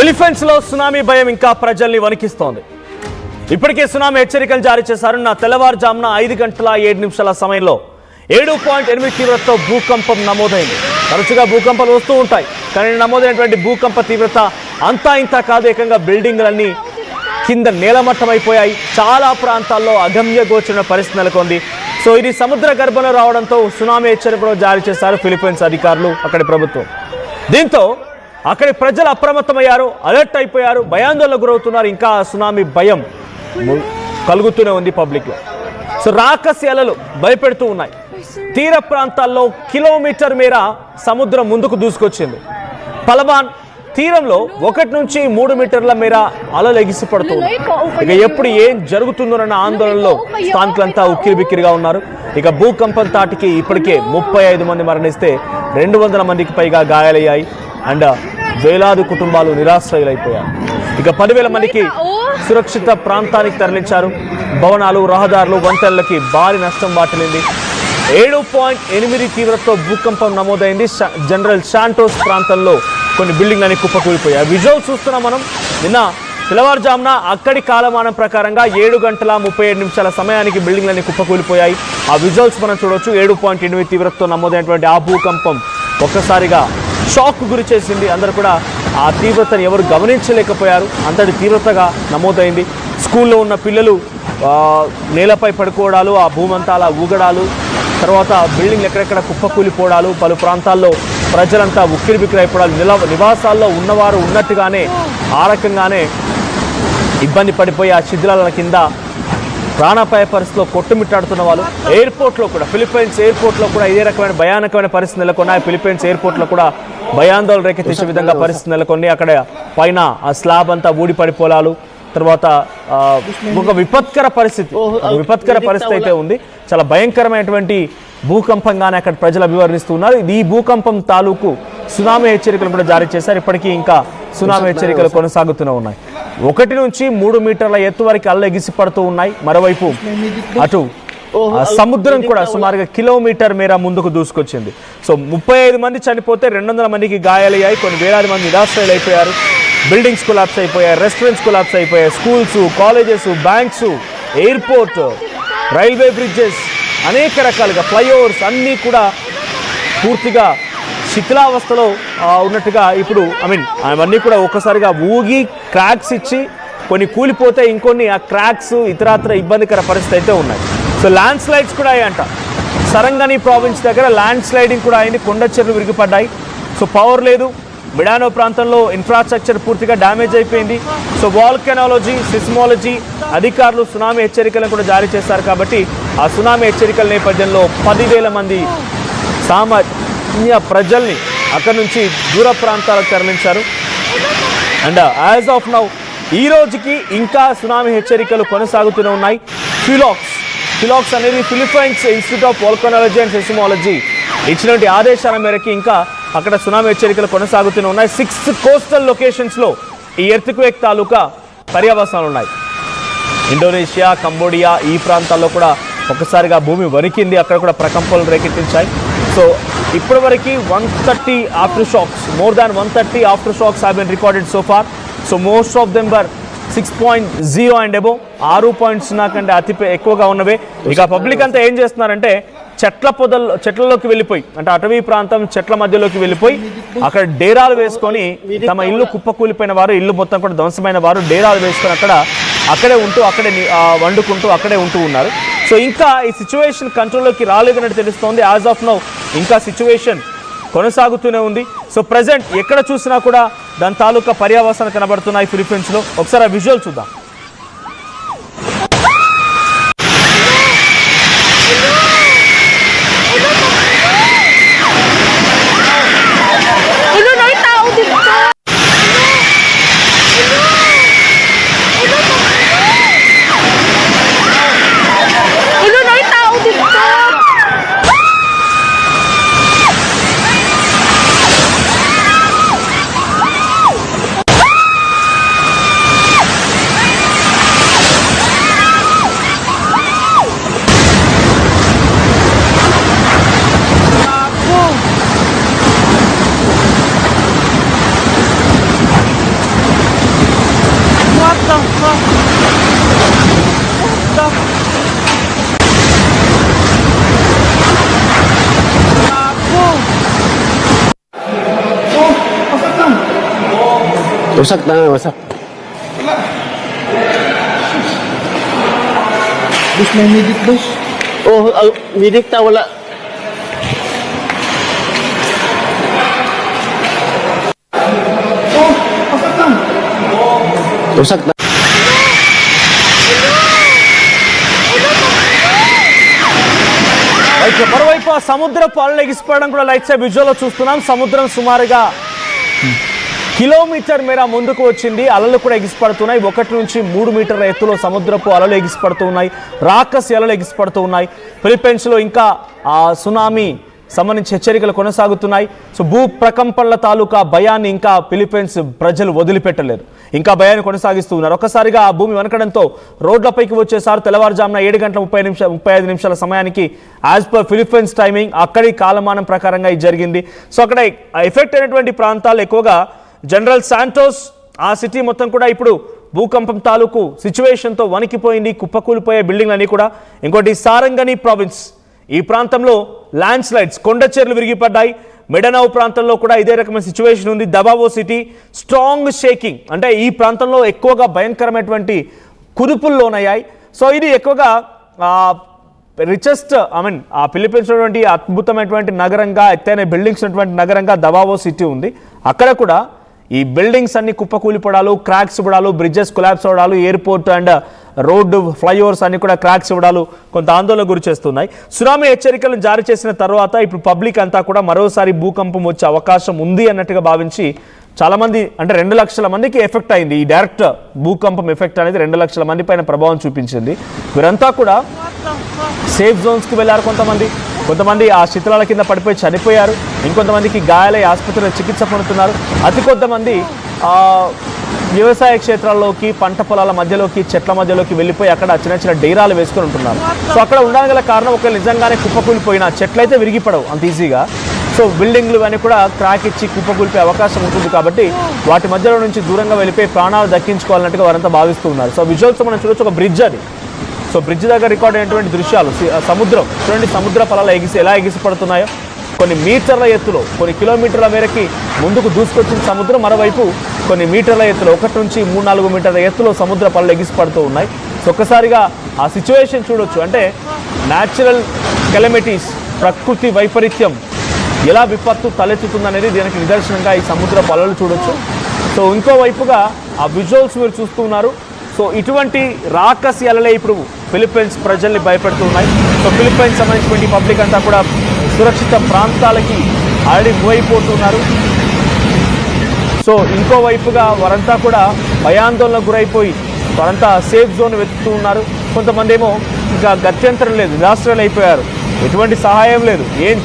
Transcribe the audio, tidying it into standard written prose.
Philippines లో tsunami భయం ఇంకా ప్రజల్ని వణికిస్తోంది. ఇప్పటికే సునామీ హెచ్చరికలు జారీ చేశారు. తెల్లవారుజామున 5:07 సమయంలో 7.8 తీవ్రతతో భూకంపం నమోదైంది. తరచుగా భూకంపాలు వస్తూ ఉంటాయి, కానీ నమోదైనటువంటి భూకంప తీవ్రత అంతా ఇంత కాదు. ఏకంగా బిల్డింగ్లన్నీ కింద నేలమట్టమైపోయాయి. చాలా ప్రాంతాల్లో అగమ్య గోచరణ పరిస్థితి నెలకొంది. సో ఇది సముద్ర గర్భంలో రావడంతో సునామీ హెచ్చరికలు జారీ చేశారు ఫిలిప్పీన్స్ అధికారులు, అక్కడి ప్రభుత్వం. దీంతో అక్కడి ప్రజలు అప్రమత్తమయ్యారు, అలర్ట్ అయిపోయారు, భయాందోళనకు గురవుతున్నారు. ఇంకా సునామీ భయం కలుగుతూనే ఉంది పబ్లిక్లో. సో రాకసి అలలు భయపెడుతూ ఉన్నాయి. తీర ప్రాంతాల్లో కిలోమీటర్ మేర సముద్రం ముందుకు దూసుకొచ్చింది. పలబాన్ తీరంలో 1 నుంచి 3 మీటర్ల మేర అలలు ఎగిసి పడుతున్నాయి. ఇక ఎప్పుడు ఏం జరుగుతుందోనన్న ఆందోళనలో స్థానికులంతా ఉక్కిరిబిక్కిరిగా ఉన్నారు. ఇక భూకంపం తాటికి ఇప్పటికే 35 మంది మరణిస్తే 200 మందికి పైగా గాయాలయ్యాయి. అండ్ వేలాది కుటుంబాలు నిరాశ్రయులైపోయారు. ఇక 10,000 మందికి సురక్షిత ప్రాంతానికి తరలించారు. భవనాలు, రహదారులు, వంతెనలకి భారీ నష్టం వాటిల్లింది. 7.8 తీవ్రతతో భూకంపం నమోదైంది. జనరల్ శాంటోస్ ప్రాంతంలో కొన్ని బిల్డింగ్లని కుప్పకూలిపోయాయి. విజువల్స్ చూస్తున్నాం మనం. నిన్న తెల్లవారుజామున అక్కడి కాలమానం ప్రకారంగా 7:37 సమయానికి బిల్డింగ్లన్నీ కుప్పకూలిపోయాయి. ఆ విజువల్స్ మనం చూడవచ్చు. 7.8 తీవ్రతతో నమోదైనటువంటి ఆ భూకంపం ఒక్కసారిగా షాక్ గురి చేసింది. అందరూ కూడా ఆ తీవ్రతను ఎవరు గమనించలేకపోయారు, అంతటి తీవ్రతగా నమోదైంది. స్కూల్లో ఉన్న పిల్లలు నేలపై పడుకోవడాలు, ఆ భూమంతా అలా ఊగడాలు, తర్వాత బిల్డింగ్లు ఎక్కడెక్కడ కుప్పకూలిపోవడాలు, పలు ప్రాంతాల్లో ప్రజలంతా ఉక్కిరిబిక్కిరైపోవడాలు, నివాసాల్లో ఉన్నవారు ఉన్నట్టుగానే ఆ రకంగానే ఇబ్బంది పడిపోయి ఆ శిథిలాల కింద ప్రాణాపాయ పరిస్థితిలో కొట్టుమిట్టాడుతున్న వాళ్ళు. ఎయిర్పోర్ట్లో కూడా, ఫిలిప్పీన్స్ ఎయిర్పోర్ట్లో కూడా ఇదే రకమైన భయానకమైన పరిస్థితి నెలకొన్నాయి. ఫిలిప్పీన్స్ ఎయిర్పోర్ట్లో కూడా భయాందోళన రేకెత్తించే విధంగా పరిస్థితి నెలకొని అక్కడ పైన ఆ స్లాబ్ అంతా ఊడి పడిపోలాలు, తర్వాత ఒక విపత్కర పరిస్థితి అయితే ఉంది. చాలా భయంకరమైనటువంటి భూకంపంగానే అక్కడ ప్రజలు అభివర్ణిస్తున్నారు. ఈ భూకంపం తాలూకు సునామీ హెచ్చరికలు కూడా జారీ చేశారు. ఇప్పటికీ ఇంకా సునామీ హెచ్చరికలు కొనసాగుతూనే ఉన్నాయి. 1 నుంచి 3 మీటర్ల ఎత్తు వరకు అల్ల ఎగిసి పడుతూ ఉన్నాయి. మరోవైపు అటు సముద్రం కూడా సుమారుగా కిలోమీటర్ మేర ముందుకు దూసుకొచ్చింది. సో 35 మంది చనిపోతే 200 మందికి గాయాలయ్యాయి. కొన్ని వేలాది మంది నిరాశ్రయులు అయిపోయారు. బిల్డింగ్స్ కొలాప్స్ అయిపోయాయి, రెస్టారెంట్స్ కొలాప్స్ అయిపోయాయి, schools, colleges, banks, airport, railway bridges, అనేక రకాలుగా ఫ్లైఓవర్స్ అన్నీ కూడా పూర్తిగా శిథిలావస్థలో ఉన్నట్టుగా ఇప్పుడు అవన్నీ కూడా ఒక్కసారిగా ఊగి క్రాక్స్ ఇచ్చి కొన్ని కూలిపోతే ఇంకొన్ని ఆ క్రాక్స్ ఇతరత్ర ఇబ్బందికర పరిస్థితి అయితే ఉన్నాయి. సో ల్యాండ్ స్లైడ్స్ కూడా అయ్యాయంట. సరంగని ప్రావిన్స్ దగ్గర ల్యాండ్ స్లైడింగ్ కూడా అయింది. కొండ చెర్లు విరిగిపడ్డాయి. సో పవర్ లేదు. మిడానో ప్రాంతంలో ఇన్ఫ్రాస్ట్రక్చర్ పూర్తిగా డ్యామేజ్ అయిపోయింది. సో వాల్కెనాలజీ, సిస్మాలజీ అధికారులు సునామీ హెచ్చరికలను కూడా జారీ చేశారు. కాబట్టి ఆ సునామీ హెచ్చరికల నేపథ్యంలో 10,000 మంది సామాన్య ప్రజల్ని అక్కడి నుంచి దూర ప్రాంతాలకు తరలించారు. అండ్ యాజ్ ఆఫ్ నౌ ఈ రోజుకి ఇంకా సునామీ హెచ్చరికలు కొనసాగుతూనే ఉన్నాయి. ఫిలాక్స్ అనేది Philippines Institute of Volcanology and Seismology ఇచ్చినటువంటి ఆదేశాల మేరకు ఇంకా అక్కడ సునామీ హెచ్చరికలు కొనసాగుతూనే ఉన్నాయి. 6 కోస్టల్ లొకేషన్స్లో ఈ ఎర్త్క్వేక్ తాలూకా పర్యవసానాలు ఉన్నాయి. ఇండోనేషియా, కంబోడియా ఈ ప్రాంతాల్లో కూడా ఒక్కసారిగా భూమి వణికింది. అక్కడ కూడా ప్రకంపనలు రేకెత్తించాయి. సో ఇప్పటి వరకు 130 aftershocks, more than 130 aftershocks have been recorded so far. So most of them were 6.0 and above, 6.0 కంటే అతి ఎక్కువగా ఉన్నవే. ఇక పబ్లిక్ అంతా ఏం చేస్తున్నారంటే చెట్లలోకి వెళ్ళిపోయి, అంటే అటవీ ప్రాంతం చెట్ల మధ్యలోకి వెళ్ళిపోయి అక్కడ డేరాలు వేసుకొని, తమ ఇల్లు కుప్పకూలిపోయిన వారు, ఇల్లు మొత్తం కూడా ధ్వంసమైన వారు డేరాలు వేసుకొని అక్కడే ఉంటూ, అక్కడే వండుకుంటూ అక్కడే ఉంటూ ఉన్నారు. సో ఇంకా ఈ సిచ్యువేషన్ కంట్రోల్లోకి రాలేదన్నట్టు తెలుస్తోంది. యాజ్ ఆఫ్ నౌ ఇంకా సిచ్యువేషన్ కొనసాగుతూనే ఉంది. సో ప్రజెంట్ ఎక్కడ చూసినా కూడా దాని తాలూకా పర్యవసానాలు కనబడుతున్నాయి ఫిలిప్పీన్స్లో. ఒకసారి ఆ విజువల్ చూద్దాం. Wasak na, wasak. Bus, may medic, bus. Oh, medic ta wala. Wasak na. అయితే మరోవైపు ఆ సముద్రపు అలలు ఎగిసిపోవడం కూడా లైట్స్ విజువల్లో చూస్తున్నాం. సముద్రం సుమారుగా కిలోమీటర్ మేర ముందుకు వచ్చింది. అలలు కూడా ఎగిసిపడుతున్నాయి. 1 నుంచి 3 మీటర్ల ఎత్తులో సముద్రపు అలలు ఎగిసిపడుతున్నాయి. రాకసి అలలు ఎగిసిపడుతూ ఉన్నాయి. ఫిలిప్పైన్స్లో ఇంకా ఆ సునామీ సంబంధించి హెచ్చరికలు కొనసాగుతున్నాయి. సో భూ ప్రకంపనల తాలూకా భయాన్ని ఇంకా ఫిలిప్పైన్స్ ప్రజలు వదిలిపెట్టలేరు. ఇంకా భయాన్ని కొనసాగిస్తూ ఉన్నారు. ఒక్కసారిగా ఆ భూమి వనకడంతో రోడ్లపైకి వచ్చేసారు. తెల్లవారుజామున 7:35 నిమిషాల సమయానికి యాజ్ పర్ ఫిలిప్పైన్స్ టైమింగ్ అక్కడి కాలమానం ప్రకారంగా ఇది జరిగింది. సో అక్కడ ఎఫెక్ట్ అయినటువంటి ప్రాంతాలు ఎక్కువగా జనరల్ శాంటోస్, ఆ సిటీ మొత్తం కూడా ఇప్పుడు భూకంపం తాలూకు సిచ్యువేషన్తో వణికిపోయింది. కుప్పకూలిపోయే బిల్డింగ్లన్నీ కూడా. ఇంకోటి సారంగని ప్రావిన్స్, ఈ ప్రాంతంలో ల్యాండ్ స్లైడ్స్, కొండ చర్యలు విరిగిపడ్డాయి. మెడనావ్ ప్రాంతంలో కూడా ఇదే రకమైన సిచ్యువేషన్ ఉంది. దబావో సిటీ స్ట్రాంగ్ షేకింగ్, అంటే ఈ ప్రాంతంలో ఎక్కువగా భయంకరమైనటువంటి కుదుపుల్లోనయ్యాయి. సో ఇది ఎక్కువగా రిచెస్ట్ ఆ ఫిలిప్పైన్స్ ఉన్నటువంటి అద్భుతమైనటువంటి నగరంగా, ఎత్తైన బిల్డింగ్స్ ఉన్నటువంటి నగరంగా దబావో సిటీ ఉంది. అక్కడ కూడా ఈ బిల్డింగ్స్ అన్ని కుప్పకూలిపడాలు, క్రాక్స్ ఇవ్వడాలు, బ్రిడ్జెస్ కొలాప్స్ అవ్వడాలు, ఎయిర్పోర్ట్ అండ్ రోడ్డు ఫ్లైఓవర్స్ అన్ని కూడా క్రాక్స్ ఇవ్వడాలు కొంత ఆందోళన గురి చేస్తున్నాయి. సునామీ హెచ్చరికలను జారీ చేసిన తర్వాత ఇప్పుడు పబ్లిక్ అంతా కూడా మరోసారి భూకంపం వచ్చే అవకాశం ఉంది అన్నట్టుగా భావించి చాలామంది, అంటే 2 లక్షల మందికి ఎఫెక్ట్ అయింది. ఈ డైరెక్ట్ భూకంపం ఎఫెక్ట్ అనేది 2 లక్షల మంది పైన ప్రభావం చూపించింది. వీరంతా కూడా సేఫ్ జోన్స్కి వెళ్ళారు. కొంతమంది ఆ శిథిలాల కింద పడిపోయి చనిపోయారు. ఇంకొంతమందికి గాయాలై ఆసుపత్రిలో చికిత్స పొందుతున్నారు. అతి కొంతమంది వ్యవసాయ క్షేత్రాల్లోకి, పంట పొలాల మధ్యలోకి, చెట్ల మధ్యలోకి వెళ్ళిపోయి అక్కడ చిన్న చిన్న డేరాలు వేసుకొని ఉంటున్నారు. సో అక్కడ ఉండగల కారణం ఒకవేళ నిజంగానే కుప్పకూలిపోయిన చెట్లయితే విరిగిపడవు అంత ఈజీగా. సో బిల్డింగ్లు అన్నీ కూడా క్రాక్ ఇచ్చి కుప్పకూలిపోయే అవకాశం ఉంటుంది. కాబట్టి వాటి మధ్యలో నుంచి దూరంగా వెళ్ళిపోయి ప్రాణాలు దక్కించుకోవాలన్నట్టుగా వారంతా భావిస్తూ ఉన్నారు. సో విజువల్స్ మనం చూడొచ్చు, ఒక బ్రిడ్జ్ అది. సో బ్రిడ్జ్ దగ్గర రికార్డ్ అయినటువంటి దృశ్యాలు. సముద్రం చూడండి, సముద్ర పొలాలు ఎలా ఎగిసిపడుతున్నాయో. కొన్ని మీటర్ల ఎత్తులో, కొన్ని కిలోమీటర్ల మేరకి ముందుకు దూసుకొచ్చిన సముద్రం, మరోవైపు కొన్ని మీటర్ల ఎత్తులో, 1 నుంచి 3-4 మీటర్ల ఎత్తులో సముద్ర పొలాలు ఎగిసిపడుతూ ఉన్నాయి. సో ఒక్కసారిగా ఆ సిచ్యువేషన్ చూడొచ్చు. అంటే న్యాచురల్ కెలమిటీస్, ప్రకృతి వైపరీత్యం ఎలా విపత్తు తలెత్తుతుందనేది దీనికి నిదర్శనంగా ఈ సముద్ర పొలాలు చూడొచ్చు. సో ఇంకోవైపుగా ఆ విజువల్స్ మీరు చూస్తున్నారు. సో ఇటువంటి రాకసి అలలే ఇప్పుడు ఫిలిప్పైన్స్ ప్రజల్ని భయపెడుతూ ఉన్నాయి. సో ఫిలిప్పైన్స్ సంబంధించినటువంటి పబ్లిక్ అంతా కూడా సురక్షిత ప్రాంతాలకి ఆల్రెడీ మూవ్ అయిపోతున్నారు. సో ఇంకోవైపుగా వారంతా కూడా భయాందోళనకు గురైపోయి వారంతా సేఫ్ జోన్ వెతుకుతూ ఉన్నారు. కొంతమంది ఏమో ఇంకా గత్యంతరం లేదు, నిరాశ్రయాలు అయిపోయారు. ఎటువంటి సహాయం లేదు. ఏం